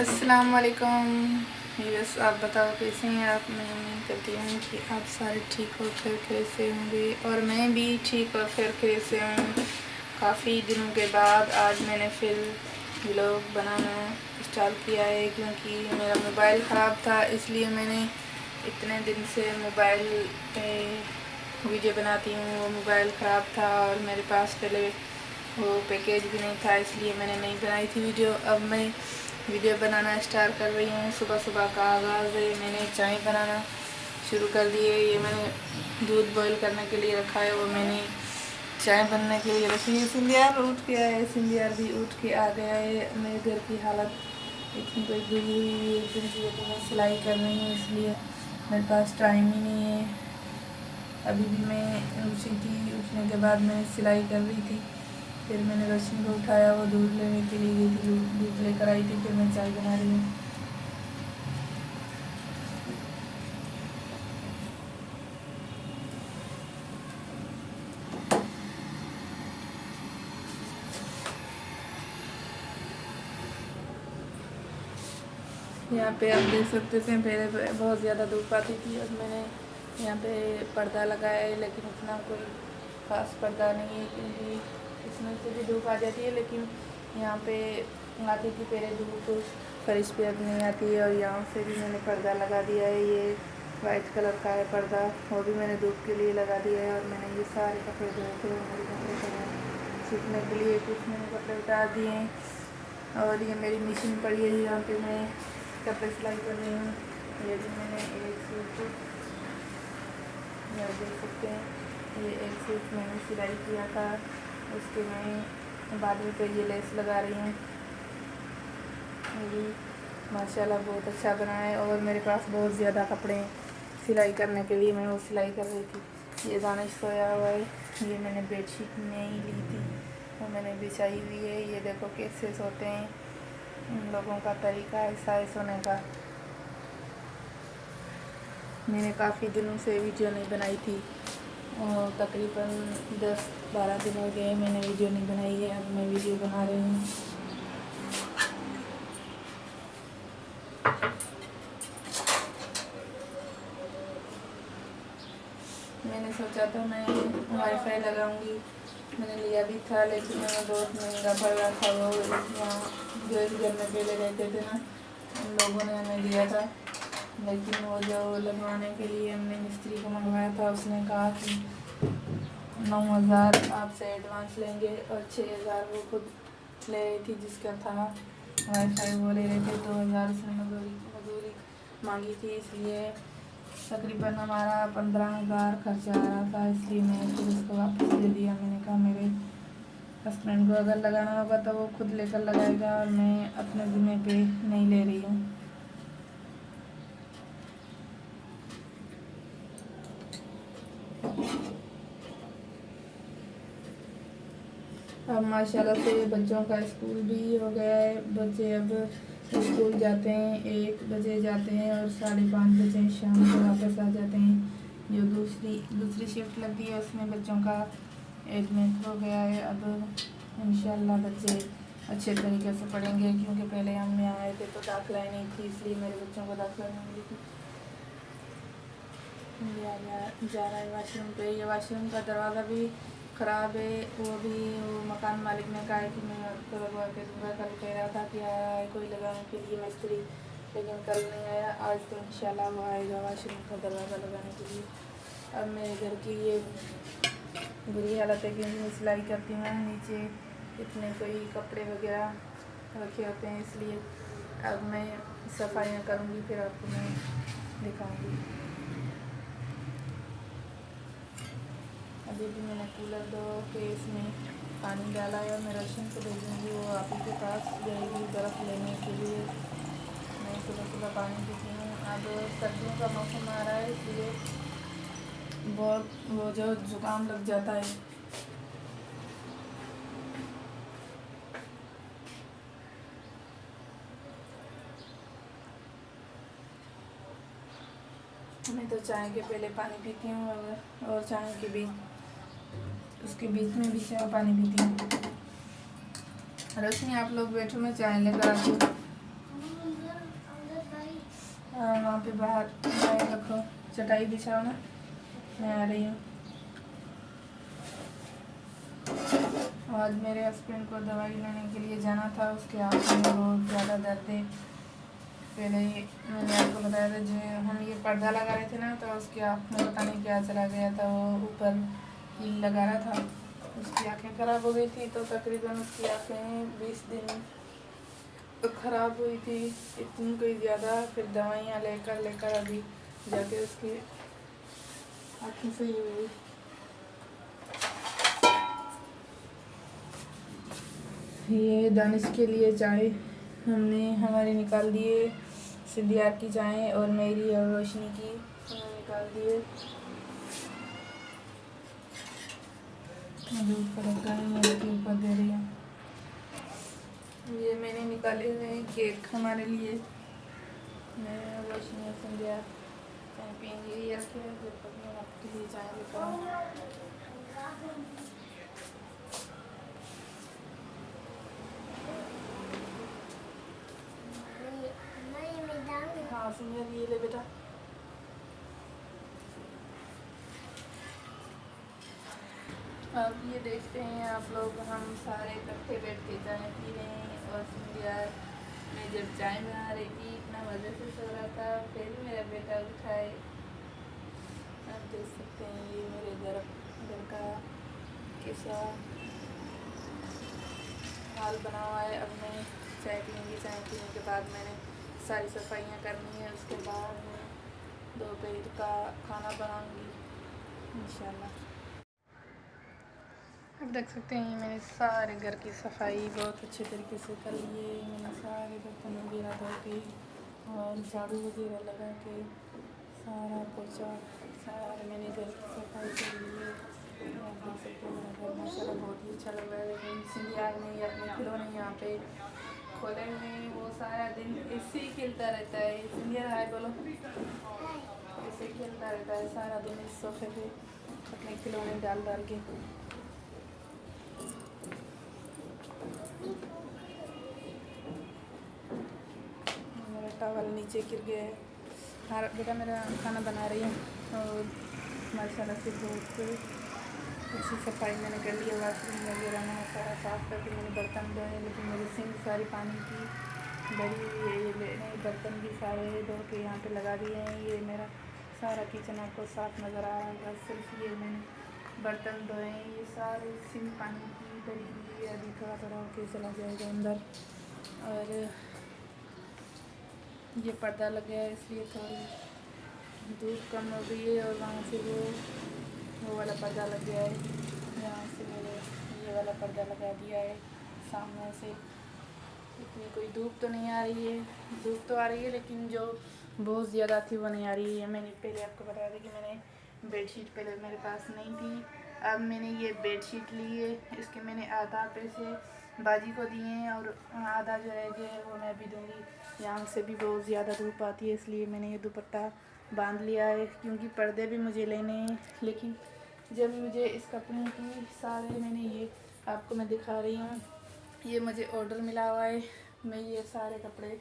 अस्सलाम वालेकुम। बस आप बताओ कैसे हैं आप। मैं उम्मीद करती हूँ कि आप सारे ठीक और खैर खैर से होंगे और मैं भी ठीक और खैर खैर से हूँ। काफ़ी दिनों के बाद आज मैंने फिर व्लॉग बनाना स्टार्ट किया है, क्योंकि मेरा मोबाइल ख़राब था, इसलिए मैंने इतने दिन से मोबाइल पे वीडियो बनाती हूँ। वो मोबाइल ख़राब था और मेरे पास पहले वो पैकेज भी नहीं था, इसलिए मैंने नहीं बनाई थी वीडियो। अब मैं वीडियो बनाना स्टार्ट कर रही हूँ। सुबह सुबह का आगाज़ है, मैंने चाय बनाना शुरू कर दी है। ये मैंने दूध बॉईल करने के लिए रखा है, वो मैंने चाय बनने के लिए रखी है। सिंधियार उठ गया है, सिंधियार भी उठ के आ गया है। मेरे घर की हालत इतनी कोई बुरी हुई है एक दिन से, तो मैं सिलाई कर रही हूँ, इसलिए मेरे पास टाइम ही नहीं है। अभी भी मैं उठी थी, उठने के बाद मैं सिलाई कर रही थी। फिर मैंने रोशनी को उठाया, वो दूध लेने के लिए गई थी, दूध लेकर आई थी। फिर मैं चाय बना रही हूँ। यहाँ पे आप देख सकते थे, पहले बहुत ज़्यादा धूप आती थी। अब मैंने यहाँ पे पर्दा लगाया है, लेकिन इतना कोई ख़ास पर्दा नहीं है, क्योंकि इसमें से भी धूप आ जाती है। लेकिन यहाँ पे आती थी पहले धूप, फर्श पे अब नहीं आती है। और यहाँ से भी मैंने पर्दा लगा दिया है, ये वाइट कलर का है पर्दा, वो भी मैंने धूप के लिए लगा दिया है। और मैंने ये सारे कपड़े धोए थे, मेरे कपड़े को सूखने के लिए, कुछ मैंने कपड़े उतार दिए हैं। और ये मेरी मशीन पड़ी है, यहाँ पे मैं कपड़े सिलाई कर रही हूँ। ये भी मैंने एक सूट, यहाँ देख सकते हैं, ये एक सूट मैंने सिलाई किया था, उसके मैं बाद में पे ये लेस लगा रही हूँ। ये भी माशाल्लाह बहुत अच्छा बना है। और मेरे पास बहुत ज़्यादा कपड़े हैं सिलाई करने के लिए, मैं वो सिलाई कर रही थी। ये दानिश सोया हुआ है, ये मैंने बेडशीट में ही ली थी, वो मैंने बिछाई हुई है। ये देखो कैसे सोते हैं, उन लोगों का तरीका ऐसा है सोने का। मैंने काफ़ी दिनों से वीडियो नहीं बनाई थी, और तकरीबन 10-12 दिन हो गए मैंने वीडियो नहीं बनाई है। अब मैं वीडियो बना रही हूँ। मैंने सोचा था मैं वाईफाई लगाऊंगी, मैंने लिया भी था, लेकिन वो बहुत महंगा पड़ रहा था। वो वहाँ जो इस घर में पहले रहते थे ना, उन लोगों ने हमें दिया था। लेकिन वो जो लगवाने के लिए हमने मिस्त्री को मंगवाया था, उसने कहा कि 9,000 आपसे एडवांस लेंगे और 6,000 वो खुद ले रही थी जिसका था वाईफाई, वो ले रहे थे। 2,000 उसने मजदूरी मांगी थी, इसलिए तकरीबन हमारा 15,000 खर्चा आ रहा था। इसलिए मैंने फिर उसको वापस दे दिया। मैंने कहा मेरे हस्बैंड को अगर लगाना होगा तो वो खुद लेकर लगाएगा, और मैं अपने ज़िम्मे पे नहीं ले रही हूँ। अब माशाल्लाह से बच्चों का स्कूल भी हो गया है। बच्चे अब स्कूल जाते हैं, 1 बजे जाते हैं और 5:30 बजे शाम को वापस आ जाते हैं। जो दूसरी शिफ्ट लगती है उसमें बच्चों का एडमिट हो गया है। अब इंशाल्लाह बच्चे अच्छे तरीके से पढ़ेंगे, क्योंकि पहले हम यहाँ आए थे तो दाखिला नहीं थी, इसलिए मेरे बच्चों को दाखिला नहीं मिली थी। जा रहा है वाशरूम पे। ये वाशरूम का दरवाज़ा भी ख़राब है, वो भी वो मकान मालिक ने कहा है कि मैं आपको लगवा के दूँगा। कल कह रहा था कि आया है कोई लगाने के लिए मिस्त्री, लेकिन कल नहीं आया। आज तो इंशाल्लाह वो आएगा वाशरूम का दरवाज़ा लगाने के लिए। अब मेरे घर की ये बुरी हालत है, क्योंकि मैं सिलाई करती हूँ, नीचे इतने कोई कपड़े वगैरह रखे होते हैं, इसलिए अब मैं सफाइयाँ करूँगी, फिर आपको मैं दिखाऊँगी। अभी भी मैंने कूलर धो के इसमें पानी डाला है, और मैं रोशन को भेजूँगी, वो आप ही के पास जाएगी बर्फ़ लेने के लिए। मैं सुबह सुबह पानी देती हूँ। अब सर्दियों का मौसम आ रहा है, इसलिए बहुत वो जो ज़ुकाम लग जाता है। मैं तो चाय के पहले पानी पीती हूँ और चाय के बीच उसके बीच में भी चाय पानी पीती हूँ। रोशनी आप लोग बैठो, मैं चाय लेकर आती हूँ। हाँ वहाँ पे बाहर चाय रखो, चटाई बिछाओ ना, मैं आ रही हूँ। आज मेरे हस्बैंड को दवाई लेने के लिए जाना था, उसके हाथ में बहुत ज़्यादा दर्द है। पहले मैंने आपको बताया था जो हम ये पर्दा लगा रहे थे ना, तो उसके आँख में पता नहीं क्या चला गया था, वो ऊपर हील लगा रहा था, उसकी आँखें ख़राब हो गई थी। तो तकरीबन उसकी आँखें 20 दिन ख़राब हुई थी, इतनी कोई ज़्यादा। फिर दवाइयाँ लेकर अभी जाके उसकी आँखें सही हुई। ये दानिश के लिए चाय हमने हमारी निकाल दिए, सिद्धियार की चाय और मेरी और रोशनी की हमने निकाल दिए। दूध का ढक्कन मेरे के ऊपर दे रही हूँ। ये मैंने निकाले हुए हैं केक हमारे लिए, मैं और रोशनी और सिद्धियार चाय पियेंगे। ये रखे हैं, जब तक मैं आपके लिए चाय लेकर आऊँ। हाँ सिंगर ये ले बेटा। अब ये देखते हैं आप लोग, हम सारे इकट्ठे बैठ के चाय पी रहे हैं। और सिंधियार मैं जब चाय बना रही थी इतना मज़े से सो रहा था, फिर मेरा बेटा उठाए। आप देख सकते हैं ये मेरे घर का कैसा हाल बना हुआ है। अब मैं चाय पीऊँगी, चाय पीने के बाद मैंने सारी सफाइयाँ करनी है, उसके बाद मैं दोपहर का खाना बनाऊँगी इंशाल्लाह। अब देख सकते हैं मैंने सारे घर की सफाई बहुत अच्छे तरीके से कर ली है। मैंने सारे बर्तन वगैरह धो के और झाड़ू वगैरह लगा के सारा पोछा, सारे मैंने घर की सफाई कर ली है। आप देख सकते हैं मेरा घर माशाल्लाह बहुत ही अच्छा लग रहा है। लेकिन सिंधियार ने अपने खिलौने यहाँ पे खोले हुए हैं, वो सारा दिन ऐसे ही खेलता रहता है। सिंधियार हाय बोलो। ऐसे खेलता रहता है सारा दिन इस सोफे पे अपने खिलौने डाल के। मेरा टॉवल नीचे गिर गया है। हाँ बेटा मेरा खाना बना रही हूँ और माशाल्लाह से बहुत अच्छी सफाई मैंने कर ली है। वाशरूम वगैरह मैंने सारा साफ़ करके मैंने बर्तन धोए, लेकिन मेरी सिंक सारी पानी की भरी हुई है। ये मैंने बर्तन भी सारे धो के यहाँ पे लगा दिए हैं। ये मेरा सारा किचन आपको साफ़ नज़र आ रहा है, सिर्फ ये मैंने बर्तन धोए हैं। ये सारे सिंक पानी की भरी हुई है, अभी थोड़ा थोड़ा होके चला जाएगा अंदर। और ये पर्दा लग गया है इसलिए थोड़ी धूप कम हो गई है, और वहाँ से वो वाला पर्दा लग गया है। यहाँ से मैंने ये वाला पर्दा लगा दिया है सामने से। इतनी कोई धूप तो नहीं आ रही है, धूप तो आ रही है लेकिन जो बहुत ज़्यादा थी वो नहीं आ रही है। मैंने पहले आपको बताया था कि मैंने बेडशीट पहले मेरे पास नहीं थी, अब मैंने ये बेडशीट ली है। इसके मैंने आधा पैसे बाजी को दिए हैं और आधा जो रह गया है वो मैं भी दूँगी। यहाँ से भी बहुत ज़्यादा धूप आती है, इसलिए मैंने ये दुपट्टा बांध लिया है, क्योंकि पर्दे भी मुझे लेने हैं। लेकिन जब मुझे इस कपड़े की सारे मैंने ये आपको मैं दिखा रही हूँ, ये मुझे ऑर्डर मिला हुआ है। मैं ये सारे कपड़े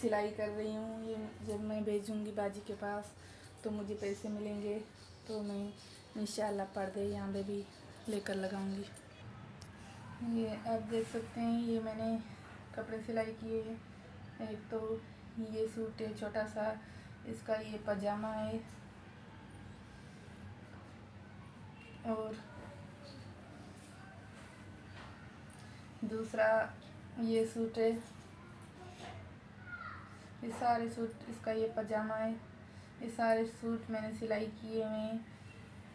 सिलाई कर रही हूँ। ये जब मैं भेजूँगी बाजी के पास तो मुझे पैसे मिलेंगे, तो मैं इंशाल्लाह पर्दे यहाँ पे भी लेकर लगाऊँगी। ये आप देख सकते हैं ये मैंने कपड़े सिलाई किए हैं। एक तो ये सूट है छोटा सा, इसका ये पजामा है, और दूसरा ये सूट है। ये सारे सूट, इसका ये पजामा है। ये सारे सूट मैंने सिलाई किए हुए हैं।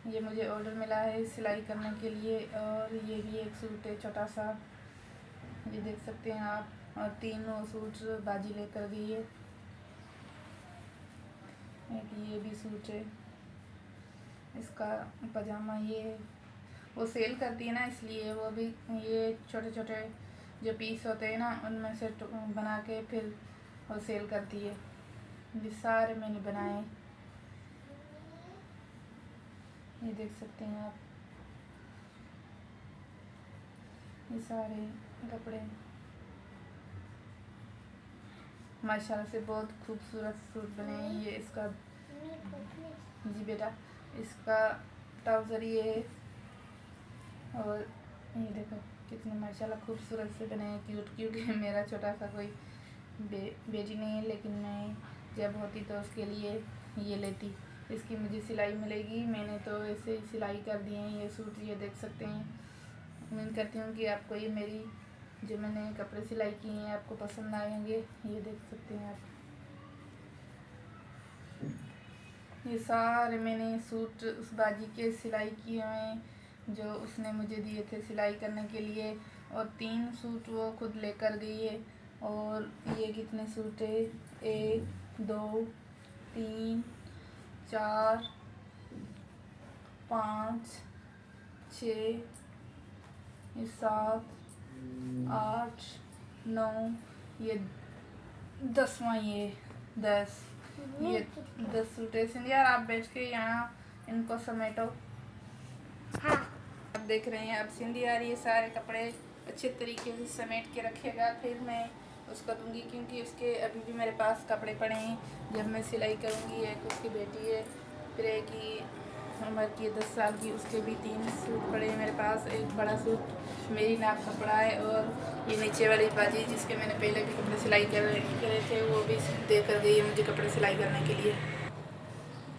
ये मुझे ऑर्डर मिला है सिलाई करने के लिए। और ये भी एक सूट है छोटा सा, ये देख सकते हैं आप। और तीनों सूट बाजी लेकर गई है। एक ये भी सूट है, इसका पजामा ये है। वो सेल करती है ना, इसलिए वो भी ये छोटे छोटे जो पीस होते हैं ना उनमें से बना के फिर वो सेल करती है। ये सारे मैंने बनाए। ये देख सकते हैं आप, ये सारे कपड़े माशाल्लाह से बहुत खूबसूरत सूट बने हैं। ये इसका जी बेटा, इसका ट्राउज़र ये है, और ये देखो कितने माशाल्लाह खूबसूरत से बने हैं, क्यूट क्यूट है। मेरा छोटा सा कोई बेटी नहीं है, लेकिन मैं जब होती तो उसके लिए ये लेती। इसकी मुझे सिलाई मिलेगी, मैंने तो ऐसे ही सिलाई कर दिए हैं ये सूट। ये देख सकते हैं। उम्मीद करती हूँ कि आपको ये मेरी जो मैंने कपड़े सिलाई किए हैं आपको पसंद आएंगे। ये देख सकते हैं आप, ये सारे मैंने सूट उस बाजी के सिलाई किए हैं जो उसने मुझे दिए थे सिलाई करने के लिए, और 3 सूट वो खुद लेकर गई है। और ये कितने सूट है, 1 2 3 4 5 6 7 8 9, ये 10वां, ये 10, ये 10 सूट है। सिंधी यार आप बैठ के यहाँ इनको समेटो। हाँ आप देख रहे हैं, अब सिंधी यार ये सारे कपड़े अच्छे तरीके से समेट के रखेगा, फिर मैं उसको दूंगी, क्योंकि उसके अभी भी मेरे पास कपड़े पड़े हैं। जब मैं सिलाई करूँगी, एक उसकी बेटी है, फिर एक ही उम्र की 10 साल की, उसके भी 3 सूट पड़े हैं मेरे पास। एक बड़ा सूट मेरी नाप का पड़ा है, और ये नीचे वाली बाजी जिसके मैंने पहले भी कपड़े सिलाई करे थे वो भी दे कर गई है मुझे कपड़े सिलाई करने के लिए।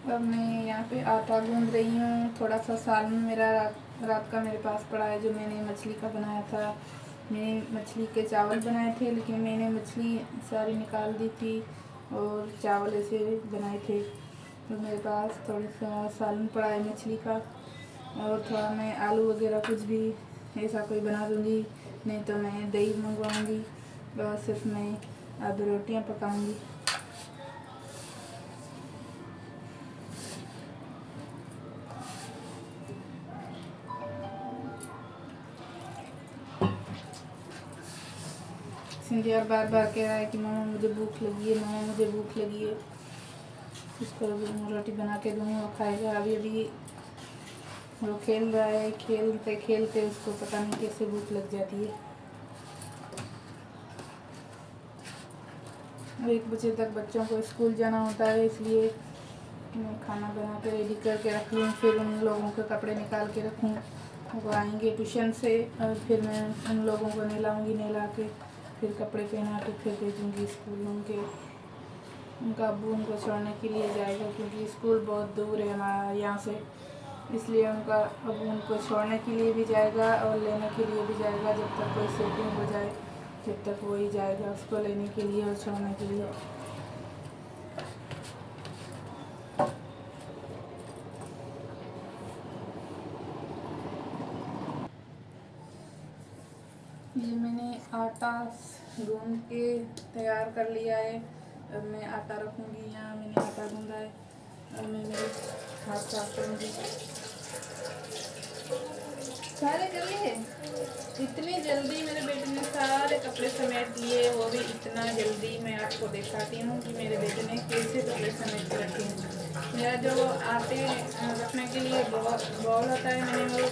अब मैं यहाँ पे आटा गूंद रही हूँ। थोड़ा सा सालन मेरा रात का मेरे पास पड़ा है जो मैंने मछली का बनाया था। मैंने मछली के चावल बनाए थे, लेकिन मैंने मछली सारी निकाल दी थी और चावल ऐसे बनाए थे। तो मेरे पास थोड़ा सा सालन पड़ा है मछली का, और थोड़ा मैं आलू वगैरह कुछ भी ऐसा कोई बना दूँगी, नहीं तो मैं दही मंगवाऊँगी। बस सिर्फ मैं अब रोटियाँ पकाऊँगी। सिंधी यार बार बार कह रहा है कि मामा मुझे भूख लगी है, मामा मुझे भूख लगी है। इसको रोटी बना के दूँगी, वो खाएगा। अभी अभी वो खेल रहा है, खेलते खेलते उसको पता नहीं कैसे भूख लग जाती है। 1 बजे तक बच्चों को स्कूल जाना होता है, इसलिए मैं खाना बना के रेडी करके रख लूँ, फिर उन लोगों के कपड़े निकाल के रखूँ। वो आएंगे ट्यूशन से, और फिर मैं उन लोगों को नहलाऊँगी, नहला के फिर कपड़े पहना के फिर भेजूँगी स्कूल। उनका अब्बू उनको छोड़ने के लिए जाएगा, क्योंकि स्कूल बहुत दूर है हमारे यहाँ से, इसलिए उनका अब्बू उनको छोड़ने के लिए भी जाएगा और लेने के लिए भी जाएगा। जब तक कोई सेटिंग हो जाए जब तक वो ही जाएगा उसको लेने के लिए और छोड़ने के लिए। ये मैंने आटा गूंद के तैयार कर लिया है। अब मैं आटा रखूँगी यहाँ। मैंने आटा गूंदा है, और मैं मेरे हाथ साफ करूँगी। सारे कर लिए, इतनी जल्दी मेरे बेटे ने सारे कपड़े समेट लिए, वो भी इतना जल्दी। मैं आपको दिखाती हूँ कि मेरे बेटे ने कैसे कपड़े समेट के रखे हैं। मेरा जो आटे रखने के लिए बॉल होता है, मैंने वो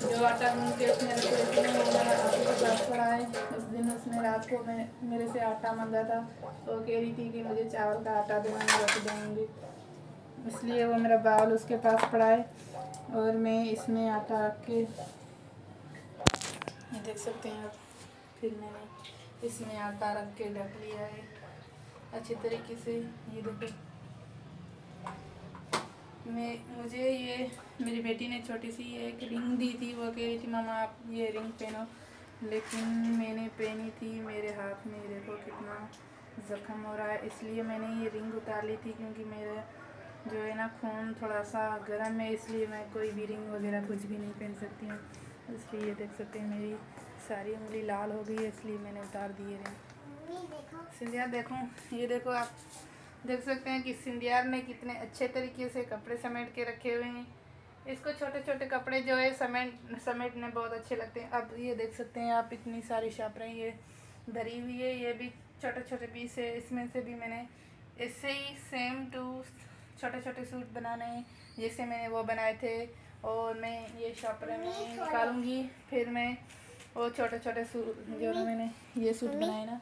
जो आटा गूंद के उसमें रखे थे वो मेरा आटे के पास पड़ा है। उस दिन उसने रात को मेरे से आटा मांगा था, तो वो कह रही थी कि मुझे चावल का आटा दो, मैं रख दूँगी, इसलिए वो मेरा बाउल उसके पास पड़ा है। और मैं इसमें आटा रख के, ये देख सकते हैं आप, फिर मैंने इसमें आटा रख के ढक लिया है अच्छे तरीके से। ये देखो, मुझे ये मेरी बेटी ने छोटी सी एक रिंग दी थी। वो कह रही थी मामा आप ये रिंग पहनो, लेकिन मैंने पहनी थी, मेरे हाथ में देखो कितना ज़ख्म हो रहा है, इसलिए मैंने ये रिंग उतार ली थी। क्योंकि मेरा जो है ना खून थोड़ा सा गर्म है, इसलिए मैं कोई भी रिंग वगैरह कुछ भी नहीं पहन सकती हूँ। इसलिए ये देख सकते हैं मेरी सारी उंगली लाल हो गई है, इसलिए मैंने उतार दी है रिंग। सिंधिया देखो, ये देखो आप देख सकते हैं कि सिंधियार ने कितने अच्छे तरीके से कपड़े समेट के रखे हुए हैं। इसको छोटे छोटे कपड़े जो है समेटने बहुत अच्छे लगते हैं। अब ये देख सकते हैं आप, इतनी सारी शापरें ये भरी हुई है, ये भी छोटे छोटे पीस है। इसमें से भी मैंने ऐसे ही सेम टू छोटे छोटे सूट बनाने हैं, जैसे मैंने वो बनाए थे। और मैं ये शॉपर में निकालूंगी, फिर मैं वो छोटे छोटे सूट जो ना मैंने ये सूट बनाए ना,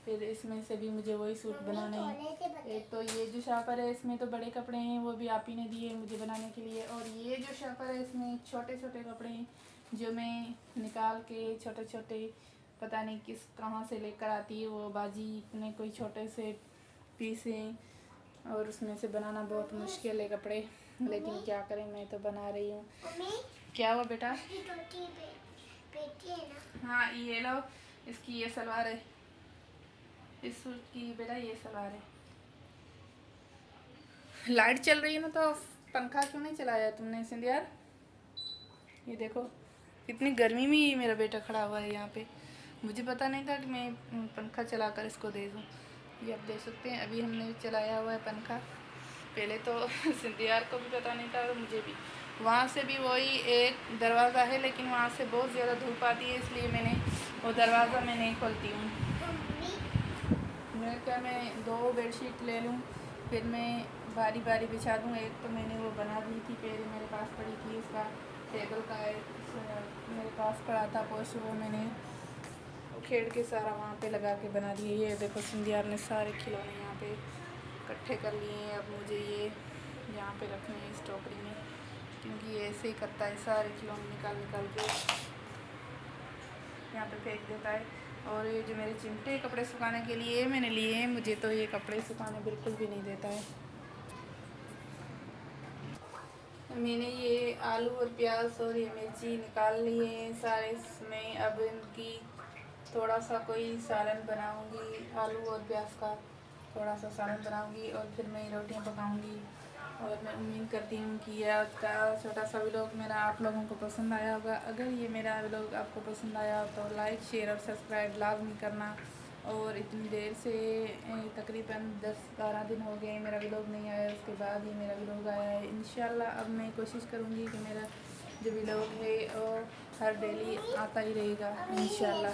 फिर इसमें से भी मुझे वही सूट बनाने हैं। एक तो ये जो शॉपर है इसमें तो बड़े कपड़े हैं, वो भी आप ही ने दिए मुझे बनाने के लिए। और ये जो शॉपर है इसमें छोटे छोटे कपड़े हैं जो मैं निकाल के छोटे छोटे पता नहीं किस कहाँ से लेकर आती है वो बाजी, इतने कोई छोटे से पीस हैं और उसमें से बनाना बहुत मुश्किल है कपड़े, लेकिन क्या करें, मैं तो बना रही हूँ। क्या हुआ बेटा? हाँ ये लो, इसकी ये सलवार है, इस सूट की बेटा ये सलवार है। लाइट चल रही है ना, तो पंखा क्यों नहीं चलाया तुमने सिंधियार? ये देखो कितनी गर्मी में ही मेरा बेटा खड़ा हुआ है यहाँ पे, मुझे पता नहीं था कि मैं पंखा चलाकर इसको दे दूँ। ये आप देख सकते हैं, अभी हमने चलाया हुआ है पंखा, पहले तो सिंधियार को भी पता नहीं था और मुझे भी। वहाँ से भी वही एक दरवाज़ा है, लेकिन वहाँ से बहुत ज़्यादा धूप आती है, इसलिए मैंने वो दरवाज़ा मैं नहीं खोलती हूँ। मैं क्या, मैं 2 बेडशीट ले लूँ, फिर मैं बारी बारी बिछा दूँ। एक तो मैंने वो बना दी थी, पहले मेरे पास पड़ी थी, उसका टेबल का मेरे पास पड़ा था पोस्ट, वो मैंने खेड़ के सारा वहाँ पे लगा के बना दिए। ये देखो सिंधियार ने सारे खिलौने यहाँ पे इकट्ठे कर लिए हैं। अब मुझे ये यहाँ पे रखने हैं इस टोकरी में, क्योंकि ये ऐसे ही करता है, सारे खिलौने निकाल निकाल के यहाँ पे फेंक देता है। और ये जो मेरे चिमटे कपड़े सुखाने के लिए मैंने लिए हैं, मुझे तो ये कपड़े सुखाने बिल्कुल भी नहीं देता है। मैंने ये आलू और प्याज और ये मिर्ची निकाल लिए हैं सारे इसमें। अब इनकी थोड़ा सा कोई सालन बनाऊंगी, आलू और प्याज का थोड़ा सा सालन बनाऊंगी और फिर मैं रोटियां पकाऊंगी। और मैं उम्मीद करती हूँ कि ये आज का छोटा सा व्लॉग मेरा आप लोगों को पसंद आया होगा। अगर ये मेरा व्लॉग आपको पसंद आया तो लाइक शेयर और सब्सक्राइब लाजमी करना। और इतनी देर से तकरीबन 10-12 दिन हो गए मेरा व्लॉग नहीं आया, उसके बाद ही मेरा व्लॉग आया है। इंशाल्लाह अब मैं कोशिश करूँगी कि मेरा जो व्लॉग है और हर डेली आता ही रहेगा इंशाल्लाह।